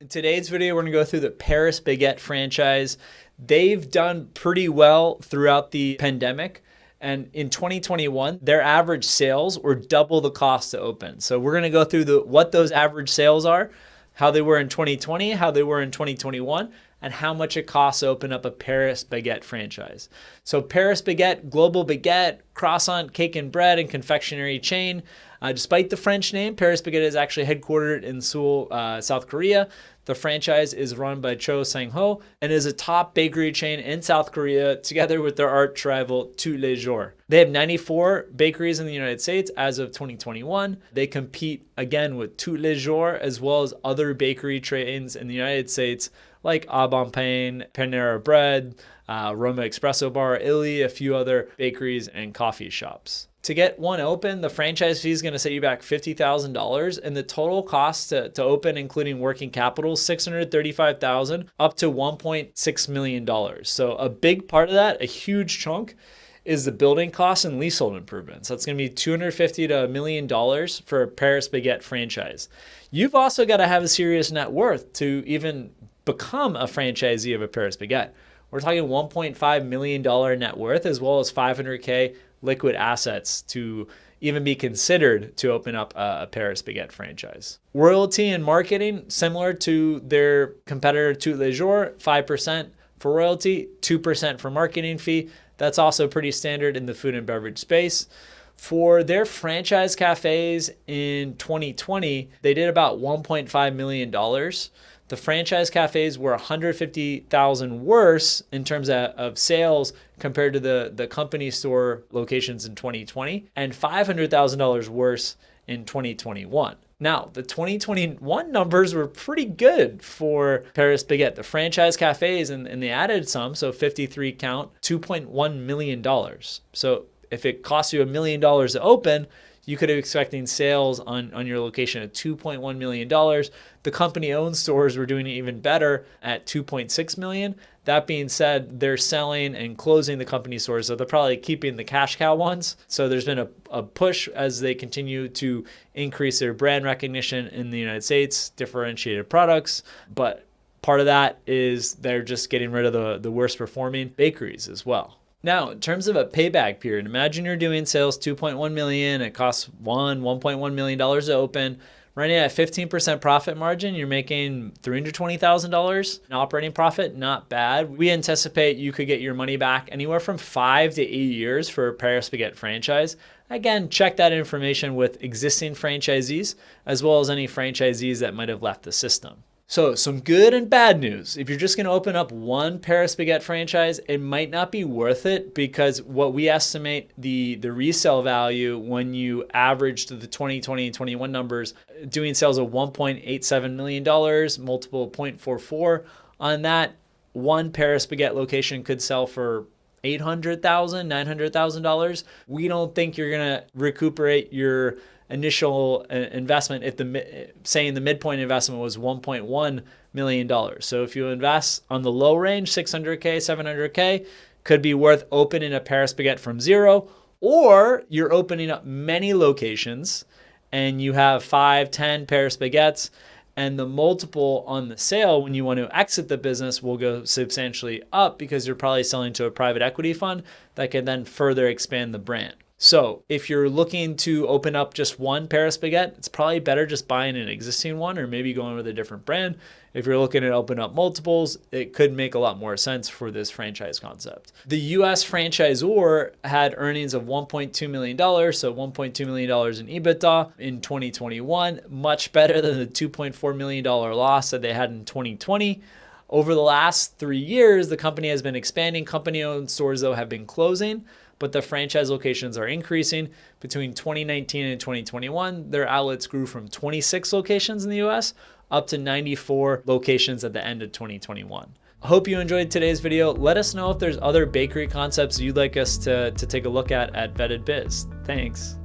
In today's video, we're gonna go through the Paris Baguette franchise. They've done pretty well throughout the pandemic. And in 2021, their average sales were double the cost to open. So we're gonna go through what those average sales are, how they were in 2020, how they were in 2021, and how much it costs to open up a Paris Baguette franchise. So Paris Baguette, global baguette, croissant, cake and bread, and confectionery chain. Despite the French name, Paris Baguette is actually headquartered in Seoul, South Korea. The franchise is run by Cho Sang-ho and is a top bakery chain in South Korea, together with their arch rival, Tous les Jours. They have 94 bakeries in the United States as of 2021. They compete again with Tous les Jours, as well as other bakery chains in the United States, like A Bon Pain, Panera Bread, Roma Espresso Bar, Illy, a few other bakeries and coffee shops. To get one open, the franchise fee is going to set you back $50,000, and the total cost to open, including working capital, $635,000 up to $1.6 million. So a big part of that, a huge chunk, is the building costs and leasehold improvements. That's going to be $250,000 to $1 million for a Paris Baguette franchise. You've also got to have a serious net worth to even become a franchisee of a Paris Baguette. We're talking $1.5 million net worth, as well as $500K liquid assets to even be considered to open up a Paris Baguette franchise. Royalty and marketing, similar to their competitor Tous les Jours, 5% for royalty, 2% for marketing fee. That's also pretty standard in the food and beverage space. For their franchise cafes in 2020, they did about $1.5 million. The franchise cafes were $150,000 worse in terms of sales compared to the company store locations in 2020, and $500,000 worse in 2021. Now, the 2021 numbers were pretty good for Paris Baguette. The franchise cafes, and they added some, so 53 count, $2.1 million. So if it costs you $1 million to open, you could be expecting sales on your location at $2.1 million. The company-owned stores were doing it even better at $2.6 million. That being said, they're selling and closing the company stores, so they're probably keeping the cash cow ones. So there's been a push as they continue to increase their brand recognition in the United States, differentiated products. But part of that is they're just getting rid of the worst performing bakeries as well. Now, in terms of a payback period, imagine you're doing sales $2.1 million. It costs $1.1 million to open. Running at 15% profit margin, you're making $320,000 in operating profit. Not bad. We anticipate you could get your money back anywhere from 5 to 8 years for a Paris Baguette franchise. Again, check that information with existing franchisees, as well as any franchisees that might have left the system. So some good and bad news. If you're just going to open up one Paris Baguette franchise, it might not be worth it, because what we estimate the resale value when you average to the 2020 and 21 numbers, doing sales of $1.87 million, multiple 0.44 on that, one Paris Baguette location could sell for $800,000, $900,000. We don't think you're going to recuperate your initial investment if the midpoint investment was $1.1 million. So if you invest on the low range, $600K, $700K, could be worth opening a Paris Baguette from zero, or you're opening up many locations and you have 5, 10 Paris Baguettes, and the multiple on the sale when you want to exit the business will go substantially up, because you're probably selling to a private equity fund that can then further expand the brand. So if you're looking to open up just one Paris Baguette, it's probably better just buying an existing one, or maybe going with a different brand. If you're looking to open up multiples, it could make a lot more sense for this franchise concept. The US franchisor had earnings of $1.2 million, so $1.2 million in EBITDA in 2021, much better than the $2.4 million loss that they had in 2020. Over the last 3 years, the company has been expanding. Company-owned stores, though, have been closing, but the franchise locations are increasing. Between 2019 and 2021, their outlets grew from 26 locations in the US up to 94 locations at the end of 2021. I hope you enjoyed today's video. Let us know if there's other bakery concepts you'd like us to take a look at Vetted Biz. Thanks.